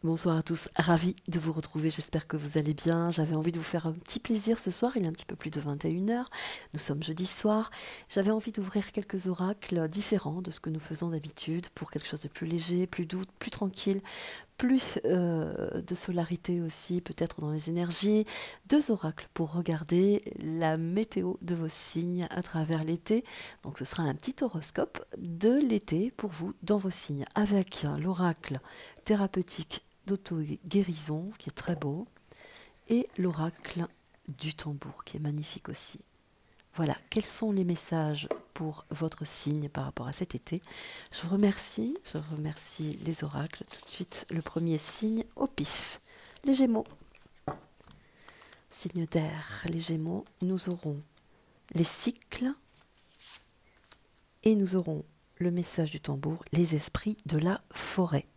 Bonsoir à tous, ravi de vous retrouver, j'espère que vous allez bien. J'avais envie de vous faire un petit plaisir ce soir, il est un petit peu plus de 21 heures. Nous sommes jeudi soir. J'avais envie d'ouvrir quelques oracles différents de ce que nous faisons d'habitude pour quelque chose de plus léger, plus doux, plus tranquille, plus de solarité aussi, peut-être dans les énergies. Deux oracles pour regarder la météo de vos signes à travers l'été. Donc ce sera un petit horoscope de l'été pour vous dans vos signes, avec l'oracle thérapeutique d'auto-guérison qui est très beau, et l'oracle du tambour qui est magnifique aussi. Voilà, quels sont les messages pour votre signe par rapport à cet été? Je remercie les oracles. Tout de suite, le premier signe au pif, les Gémeaux. Signe d'air, les Gémeaux, nous aurons les cycles et nous aurons le message du tambour, les esprits de la forêt.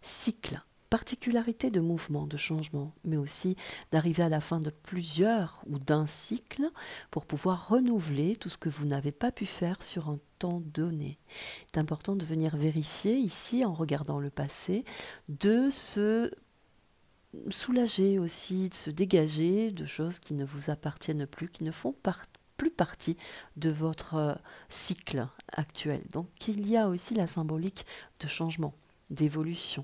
Cycle, particularité de mouvement, de changement, mais aussi d'arriver à la fin de plusieurs ou d'un cycle pour pouvoir renouveler tout ce que vous n'avez pas pu faire sur un temps donné. C'est important de venir vérifier ici, en regardant le passé, de se soulager aussi, de se dégager de choses qui ne vous appartiennent plus, qui ne font plus partie de votre cycle actuel. Donc il y a aussi la symbolique de changement, d'évolution,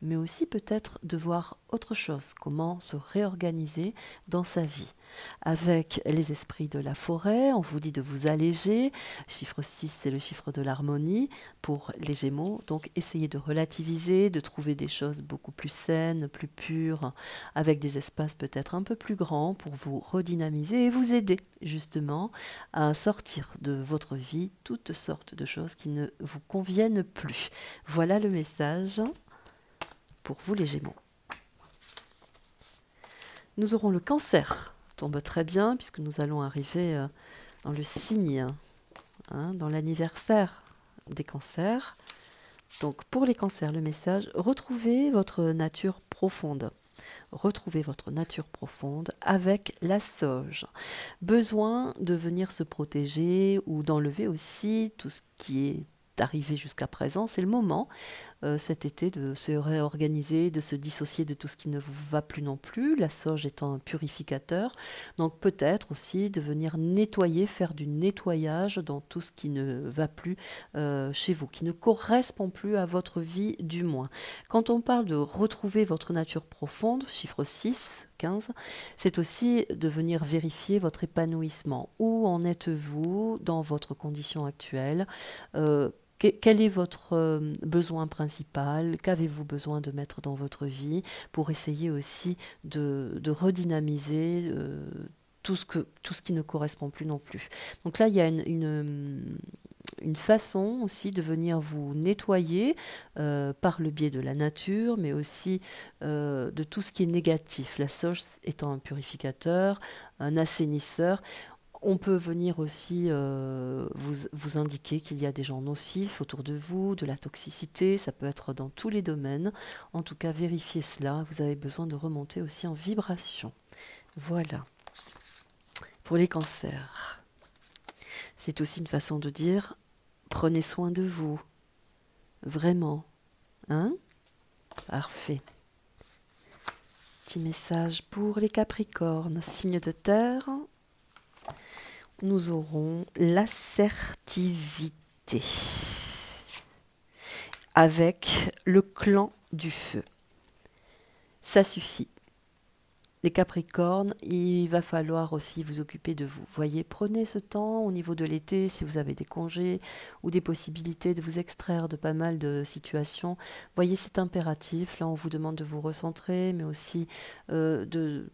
mais aussi peut-être de voir autre chose, comment se réorganiser dans sa vie. Avec les esprits de la forêt, on vous dit de vous alléger. Chiffre 6, c'est le chiffre de l'harmonie pour les Gémeaux. Donc essayez de relativiser, de trouver des choses beaucoup plus saines, plus pures, avec des espaces peut-être un peu plus grands pour vous redynamiser et vous aider justement à sortir de votre vie toutes sortes de choses qui ne vous conviennent plus. Voilà le message pour vous les Gémeaux. Nous aurons le Cancer, tombe très bien puisque nous allons arriver dans le signe, dans l'anniversaire des Cancers. Donc pour les Cancers, le message, retrouvez votre nature profonde. Retrouvez votre nature profonde avec la sauge. Besoin de venir se protéger ou d'enlever aussi tout ce qui est arrivé jusqu'à présent. C'est le moment cet été de se réorganiser, de se dissocier de tout ce qui ne vous va plus non plus, la sauge étant un purificateur. Donc peut-être aussi de venir nettoyer, faire du nettoyage dans tout ce qui ne va plus chez vous, qui ne correspond plus à votre vie du moins. Quand on parle de retrouver votre nature profonde, chiffre 6, 15, c'est aussi de venir vérifier votre épanouissement. Où en êtes-vous dans votre condition actuelle? Quel est votre besoin principal? Qu'avez-vous besoin de mettre dans votre vie pour essayer aussi de redynamiser tout ce qui ne correspond plus non plus. Donc là, il y a une façon aussi de venir vous nettoyer par le biais de la nature, mais aussi de tout ce qui est négatif. La sauge étant un purificateur, un assainisseur. On peut venir aussi vous indiquer qu'il y a des gens nocifs autour de vous, de la toxicité, ça peut être dans tous les domaines. En tout cas, vérifiez cela, vous avez besoin de remonter aussi en vibration. Voilà, pour les cancers. C'est aussi une façon de dire, prenez soin de vous, vraiment. Hein? Parfait. Petit message pour les capricornes, signe de terre. Nous aurons l'assertivité avec le clan du feu. Ça suffit. Les Capricornes, il va falloir aussi vous occuper de vous. Voyez, prenez ce temps au niveau de l'été, si vous avez des congés ou des possibilités de vous extraire de pas mal de situations. Voyez, c'est impératif. Là, on vous demande de vous recentrer, mais aussi de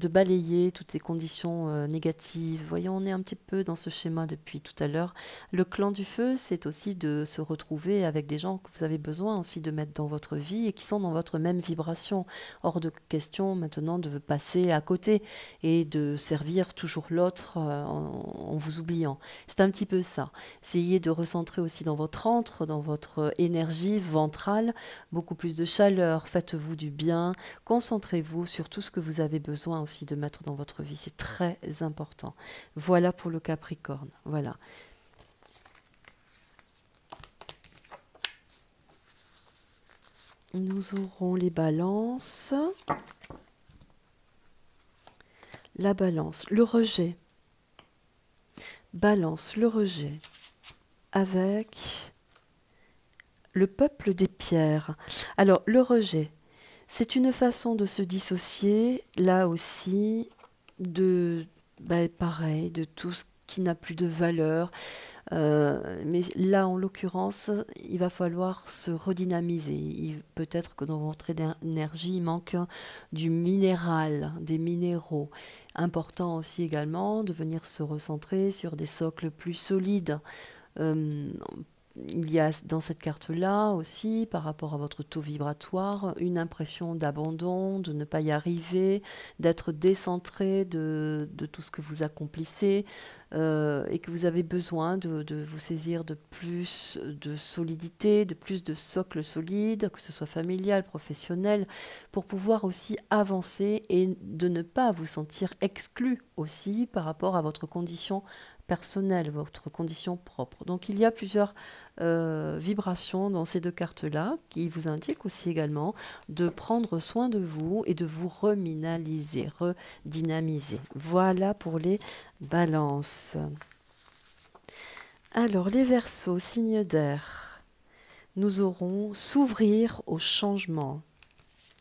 balayer toutes les conditions négatives. Voyez, on est un petit peu dans ce schéma depuis tout à l'heure. Le clan du feu, c'est aussi de se retrouver avec des gens que vous avez besoin aussi de mettre dans votre vie et qui sont dans votre même vibration. Hors de question maintenant de passer à côté et de servir toujours l'autre en vous oubliant. C'est un petit peu ça. Essayez de recentrer aussi dans votre antre, dans votre énergie ventrale, beaucoup plus de chaleur. Faites-vous du bien. Concentrez-vous sur tout ce que vous avez besoin aussi de mettre dans votre vie. C'est très important. Voilà pour le Capricorne. Voilà. Nous aurons les balances. La balance, le rejet. Balance, le rejet. Avec le peuple des pierres. Alors, le rejet, c'est une façon de se dissocier, là aussi, pareil, de tout ce qui n'a plus de valeur. Mais là, en l'occurrence, il va falloir se redynamiser. Peut-être que dans votre énergie, il manque du minéral, des minéraux. Important aussi également de venir se recentrer sur des socles plus solides. Euh, il y a dans cette carte-là aussi, par rapport à votre taux vibratoire, une impression d'abandon, de ne pas y arriver, d'être décentré de tout ce que vous accomplissez et que vous avez besoin de vous saisir de plus de solidité, de plus de socle solide, que ce soit familial, professionnel, pour pouvoir aussi avancer et de ne pas vous sentir exclu aussi par rapport à votre condition personnelle, votre condition propre. Donc il y a plusieurs vibrations dans ces deux cartes-là qui vous indiquent aussi également de prendre soin de vous et de vous reminaliser, redynamiser. Voilà pour les balances. Alors les Verseaux, signes d'air, nous aurons s'ouvrir au changement.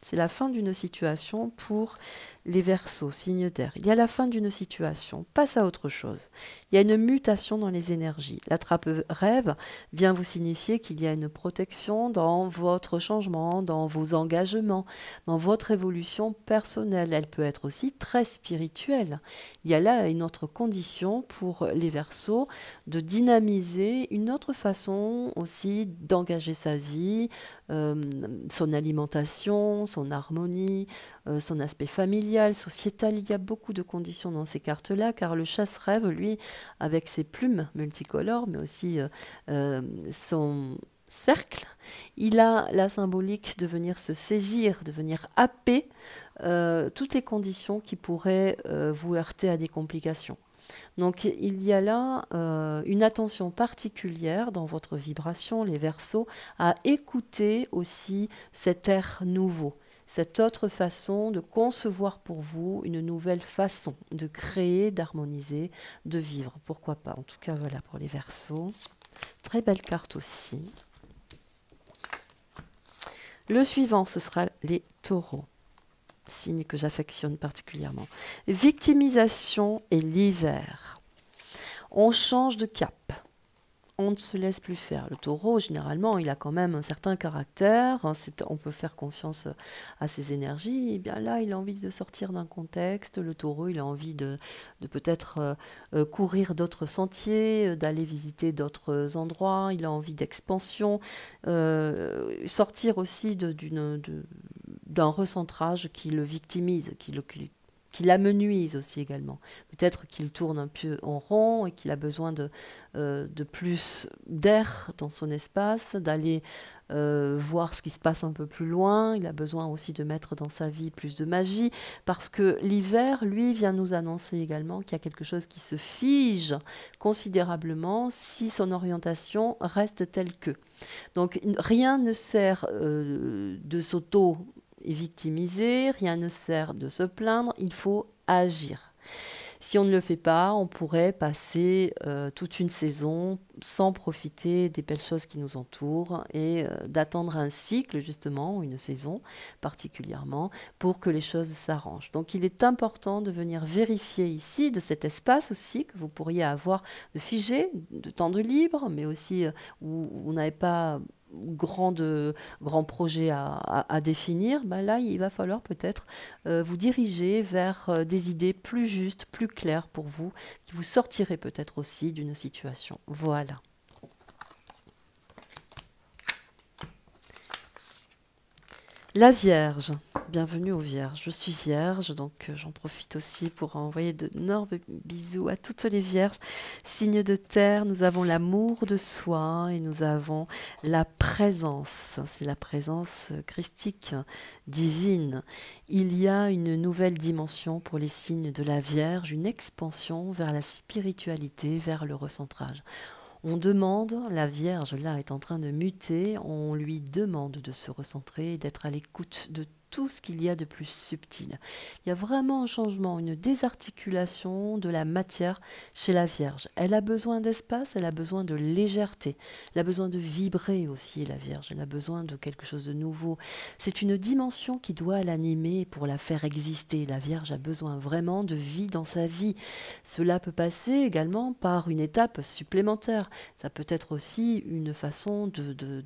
C'est la fin d'une situation pour les Verseaux, signes d'air. Il y a la fin d'une situation, passe à autre chose. Il y a une mutation dans les énergies. La trappe-rêve vient vous signifier qu'il y a une protection dans votre changement, dans vos engagements, dans votre évolution personnelle. Elle peut être aussi très spirituelle. Il y a là une autre condition pour les Verseaux de dynamiser une autre façon aussi d'engager sa vie, son alimentation, son harmonie, son aspect familial, sociétal. Il y a beaucoup de conditions dans ces cartes-là, car le chasse-rêve, lui, avec ses plumes multicolores, mais aussi son cercle, il a la symbolique de venir se saisir, de venir happer toutes les conditions qui pourraient vous heurter à des complications. Donc il y a là une attention particulière dans votre vibration, les Verseaux, à écouter aussi cet air nouveau, cette autre façon de concevoir pour vous une nouvelle façon de créer, d'harmoniser, de vivre. Pourquoi pas? En tout cas, voilà pour les Verseaux. Très belle carte aussi. Le suivant, ce sera les Taureaux. Signe que j'affectionne particulièrement. Victimisation et l'hiver. On change de cap. On ne se laisse plus faire. Le Taureau, généralement, il a quand même un certain caractère. On peut faire confiance à ses énergies. Et bien là, il a envie de sortir d'un contexte. Le Taureau, il a envie de peut-être courir d'autres sentiers, d'aller visiter d'autres endroits. Il a envie d'expansion. Sortir aussi d'un recentrage qui le victimise, qui l'amenuise aussi également. Peut-être qu'il tourne un peu en rond et qu'il a besoin de plus d'air dans son espace, d'aller voir ce qui se passe un peu plus loin. Il a besoin aussi de mettre dans sa vie plus de magie, parce que l'hiver, lui, vient nous annoncer également qu'il y a quelque chose qui se fige considérablement si son orientation reste telle que. Donc rien ne sert de s'auto-victimiser, rien ne sert de se plaindre, il faut agir. Si on ne le fait pas, on pourrait passer toute une saison sans profiter des belles choses qui nous entourent et d'attendre un cycle, justement, une saison particulièrement, pour que les choses s'arrangent. Donc il est important de venir vérifier ici, de cet espace aussi que vous pourriez avoir de figé, de temps de libre, mais aussi où vous n'avez pas grands projets à définir, ben là, il va falloir peut-être vous diriger vers des idées plus justes, plus claires pour vous, qui vous sortiraient peut-être aussi d'une situation. Voilà. La Vierge, bienvenue aux Vierges. Je suis Vierge, donc j'en profite aussi pour envoyer d'énormes bisous à toutes les Vierges. Signe de terre, nous avons l'amour de soi et nous avons la présence. C'est la présence christique, divine. Il y a une nouvelle dimension pour les signes de la Vierge, une expansion vers la spiritualité, vers le recentrage. On demande, la Vierge là est en train de muter, on lui demande de se recentrer, d'être à l'écoute de tout ce qu'il y a de plus subtil. Il y a vraiment un changement, une désarticulation de la matière chez la Vierge. Elle a besoin d'espace, elle a besoin de légèreté, elle a besoin de vibrer aussi, la Vierge, elle a besoin de quelque chose de nouveau. C'est une dimension qui doit l'animer pour la faire exister. La Vierge a besoin vraiment de vie dans sa vie. Cela peut passer également par une étape supplémentaire. Ça peut être aussi une façon de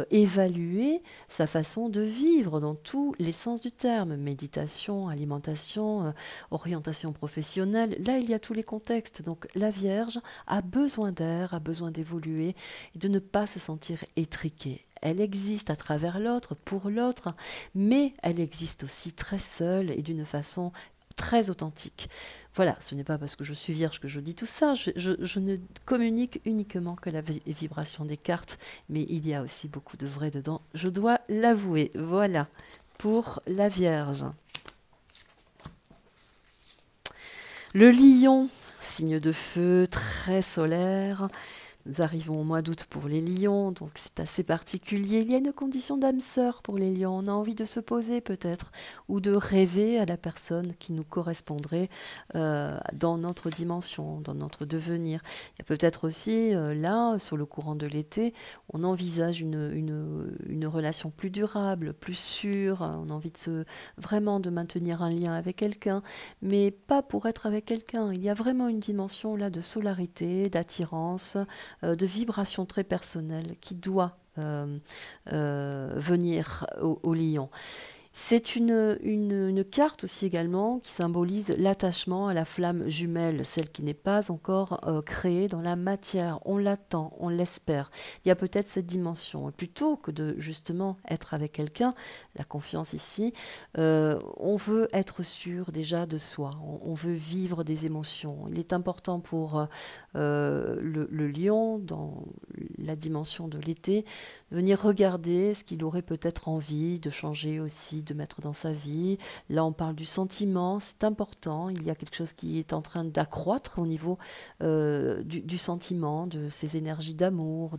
évaluer sa façon de vivre dans tous les sens du terme, méditation, alimentation, orientation professionnelle. Là, il y a tous les contextes. Donc la Vierge a besoin d'air, a besoin d'évoluer et de ne pas se sentir étriquée. Elle existe à travers l'autre, pour l'autre, mais elle existe aussi très seule et d'une façon très authentique. Voilà, ce n'est pas parce que je suis vierge que je dis tout ça, je ne communique uniquement que la vibration des cartes, mais il y a aussi beaucoup de vrai dedans, je dois l'avouer. Voilà, pour la Vierge. Le Lion, signe de feu, très solaire. Nous arrivons au mois d'août pour les lions, donc c'est assez particulier. Il y a une condition d'âme sœur pour les lions. On a envie de se poser peut-être, ou de rêver à la personne qui nous correspondrait dans notre dimension, dans notre devenir. Il y a peut-être aussi, là, sur le courant de l'été, on envisage une relation plus durable, plus sûre. On a envie vraiment de maintenir un lien avec quelqu'un, mais pas pour être avec quelqu'un. Il y a vraiment une dimension là de solarité, d'attirance, de vibration très personnelle qui doit venir au lion. C'est une carte aussi également qui symbolise l'attachement à la flamme jumelle, celle qui n'est pas encore créée dans la matière. On l'attend, on l'espère. Il y a peut-être cette dimension. Et plutôt que de justement être avec quelqu'un, la confiance ici, on veut être sûr déjà de soi. On veut vivre des émotions. Il est important pour le lion, dans la dimension de l'été, de venir regarder ce qu'il aurait peut-être envie de changer aussi, de mettre dans sa vie. Là, on parle du sentiment, c'est important. Il y a quelque chose qui est en train d'accroître au niveau du sentiment, de ses énergies d'amour,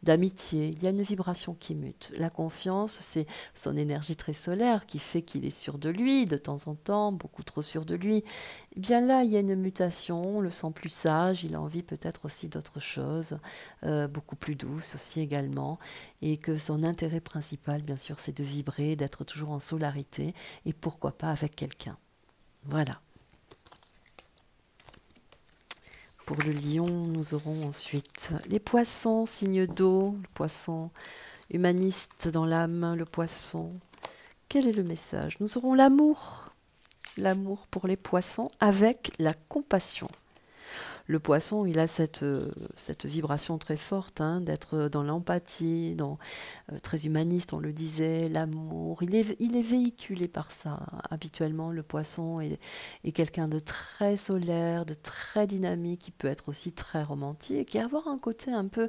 d'amitié. Il y a une vibration qui mute. La confiance, c'est son énergie très solaire qui fait qu'il est sûr de lui de temps en temps, beaucoup trop sûr de lui. Eh bien là, il y a une mutation, on le sent plus sage, il a envie peut-être aussi d'autre chose, beaucoup plus douce aussi également, et que son intérêt principal, bien sûr, c'est de vibrer, d'être toujours en solarité, et pourquoi pas avec quelqu'un. Voilà. Pour le lion, nous aurons ensuite les poissons, signe d'eau, le poisson humaniste dans l'âme, le poisson. Quel est le message? Nous aurons l'amour pour les poissons avec la compassion. Le poisson, il a cette vibration très forte, hein, d'être dans l'empathie, très humaniste, on le disait, l'amour. Il est véhiculé par ça. Habituellement, le poisson est quelqu'un de très solaire, de très dynamique, qui peut être aussi très romantique, et avoir un côté un peu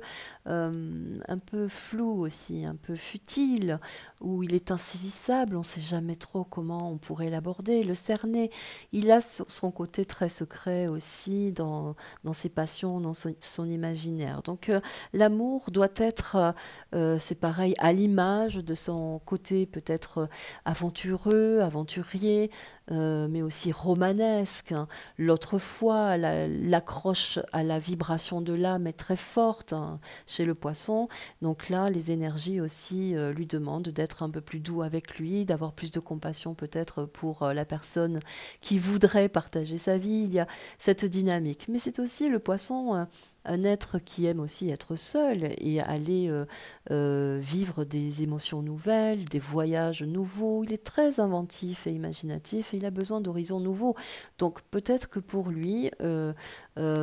flou aussi, un peu futile, où il est insaisissable, on ne sait jamais trop comment on pourrait l'aborder, le cerner. Il a son côté très secret aussi dans ses passions, dans son imaginaire. Donc l'amour doit être, c'est pareil, à l'image de son côté peut-être aventureux, aventurier, mais aussi romanesque. Hein. L'autre fois, l'accroche à la vibration de l'âme est très forte, hein, chez le poisson. Donc là, les énergies aussi lui demandent d'être un peu plus doux avec lui, d'avoir plus de compassion peut-être pour la personne qui voudrait partager sa vie. Il y a cette dynamique. Mais c'est aussi le poisson, un être qui aime aussi être seul et aller vivre des émotions nouvelles, des voyages nouveaux. Il est très inventif et imaginatif et il a besoin d'horizons nouveaux. Donc peut-être que pour lui,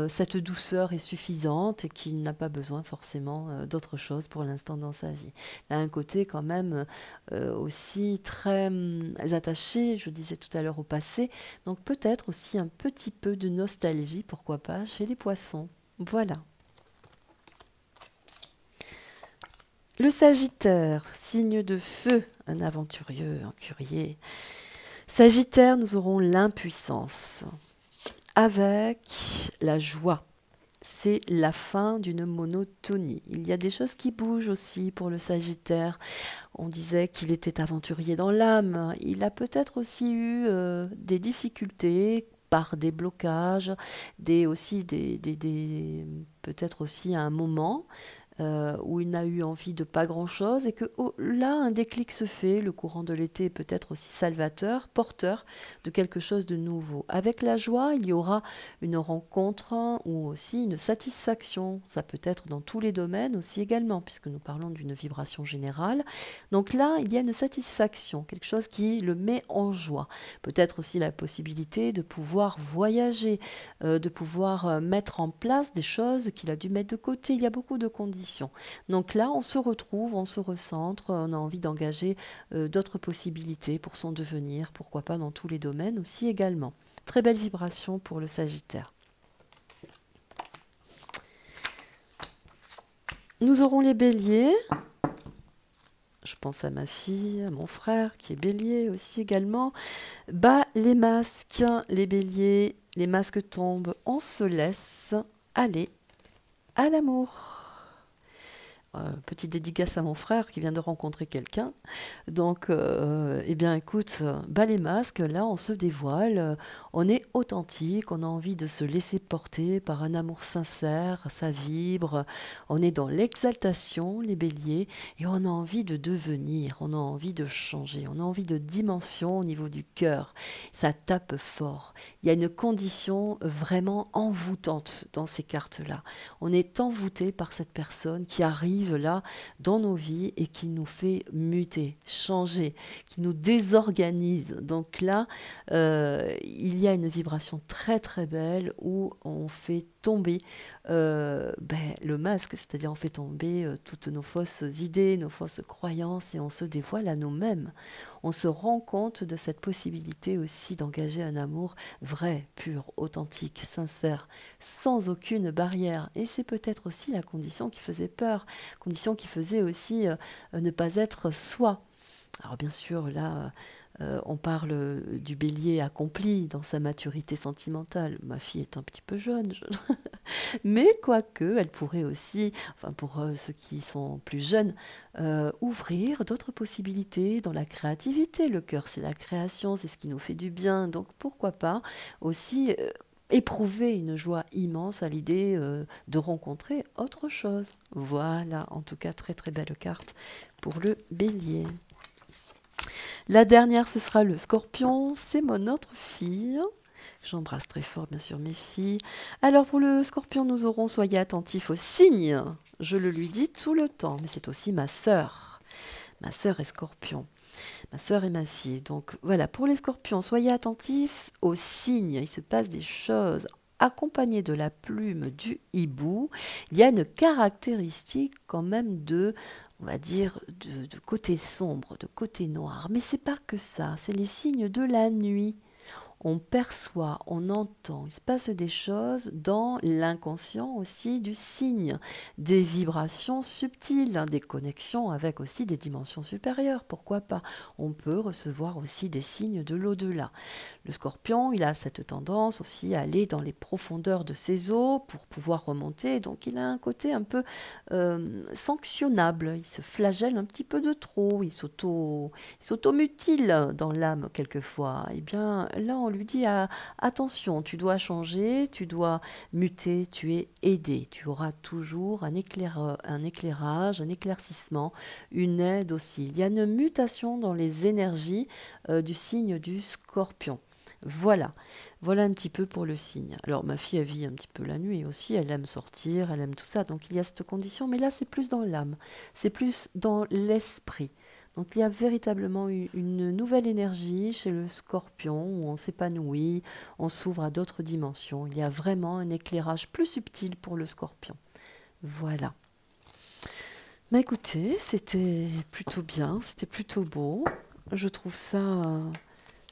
cette douceur est suffisante et qu'il n'a pas besoin forcément d'autre chose pour l'instant dans sa vie. Il a un côté quand même aussi très attaché, je disais tout à l'heure, au passé. Donc peut-être aussi un petit peu de nostalgie, pourquoi pas, chez les poissons. Voilà. Le Sagittaire, signe de feu, un aventurier, un curieux. Sagittaire, nous aurons l'impuissance avec la joie. c'est la fin d'une monotonie. Il y a des choses qui bougent aussi pour le Sagittaire. On disait qu'il était aventurier dans l'âme. Il a peut-être aussi eu des difficultés par des blocages, peut-être aussi à un moment où il n'a eu envie de pas grand-chose et que là, un déclic se fait. Le courant de l'été est peut-être aussi salvateur, porteur de quelque chose de nouveau. Avec la joie, il y aura une rencontre ou aussi une satisfaction. Ça peut être dans tous les domaines aussi également, puisque nous parlons d'une vibration générale. Donc là, il y a une satisfaction, quelque chose qui le met en joie. Peut-être aussi la possibilité de pouvoir voyager, de pouvoir mettre en place des choses qu'il a dû mettre de côté. Il y a beaucoup de conditions. Donc là, on se retrouve, on se recentre, on a envie d'engager d'autres possibilités pour son devenir, pourquoi pas dans tous les domaines aussi également. Très belle vibration pour le Sagittaire. Nous aurons les béliers. Je pense à ma fille, à mon frère qui est bélier aussi également. Bas les masques, les béliers, les masques tombent, on se laisse aller à l'amour. Petite dédicace à mon frère qui vient de rencontrer quelqu'un. Donc, eh bien, écoute, bas les masques, là, on se dévoile, on est authentique, on a envie de se laisser porter par un amour sincère, ça vibre, on est dans l'exaltation, les béliers, et on a envie de devenir, on a envie de changer, on a envie de dimension au niveau du cœur. Ça tape fort. Il y a une condition vraiment envoûtante dans ces cartes-là. On est envoûté par cette personne qui arrive là dans nos vies et qui nous fait muter, changer, qui nous désorganise. Donc là, il y a une vibration très très belle où on fait tomber le masque, c'est-à-dire on fait tomber toutes nos fausses idées, nos fausses croyances et on se dévoile à nous-mêmes. On se rend compte de cette possibilité aussi d'engager un amour vrai, pur, authentique, sincère, sans aucune barrière. Et c'est peut-être aussi la condition qui faisait peur, condition qui faisait aussi ne pas être soi. Alors bien sûr, là, on parle du bélier accompli dans sa maturité sentimentale. Ma fille est un petit peu jeune, mais quoique, elle pourrait aussi, enfin pour ceux qui sont plus jeunes, ouvrir d'autres possibilités dans la créativité. Le cœur, c'est la création, c'est ce qui nous fait du bien. Donc pourquoi pas aussi éprouver une joie immense à l'idée de rencontrer autre chose. Voilà, en tout cas, très très belle carte pour le bélier. La dernière, ce sera le scorpion, c'est mon autre fille. J'embrasse très fort, bien sûr, mes filles. Alors, pour le scorpion, nous aurons, soyez attentifs aux signes. Je le lui dis tout le temps, mais c'est aussi ma sœur. Ma sœur est scorpion. Ma sœur et ma fille. Donc, voilà, pour les scorpions, soyez attentifs aux signes. Il se passe des choses. Accompagné de la plume du hibou, il y a une caractéristique quand même de, on va dire, de côté sombre, de côté noir. Mais c'est pas que ça, c'est les signes de la nuit. On perçoit, on entend, il se passe des choses dans l'inconscient aussi du signe, des vibrations subtiles, des connexions avec aussi des dimensions supérieures, pourquoi pas. On peut recevoir aussi des signes de l'au-delà. Le scorpion, il a cette tendance aussi à aller dans les profondeurs de ses eaux pour pouvoir remonter, donc il a un côté un peu sanctionnable, il se flagelle un petit peu de trop, il s'automutile dans l'âme quelquefois. Et bien là, on lui dit attention, tu dois changer, tu dois muter, tu es aidé. Tu auras toujours un éclairage, un éclaircissement, une aide aussi. Il y a une mutation dans les énergies du signe du scorpion. Voilà un petit peu pour le signe. Alors ma fille, elle vit un petit peu la nuit aussi, elle aime sortir, elle aime tout ça, donc il y a cette condition, mais là c'est plus dans l'âme, c'est plus dans l'esprit. Donc il y a véritablement une nouvelle énergie chez le scorpion où on s'épanouit, on s'ouvre à d'autres dimensions. Il y a vraiment un éclairage plus subtil pour le scorpion. Voilà. Mais écoutez, c'était plutôt bien, c'était plutôt beau. Je trouve ça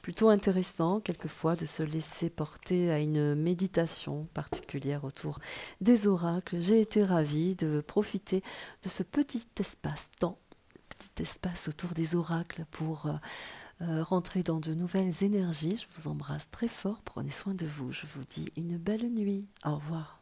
plutôt intéressant quelquefois de se laisser porter à une méditation particulière autour des oracles. J'ai été ravie de profiter de ce petit espace-temps, petit espace autour des oracles pour rentrer dans de nouvelles énergies. Je vous embrasse très fort, prenez soin de vous. Je vous dis une belle nuit. Au revoir.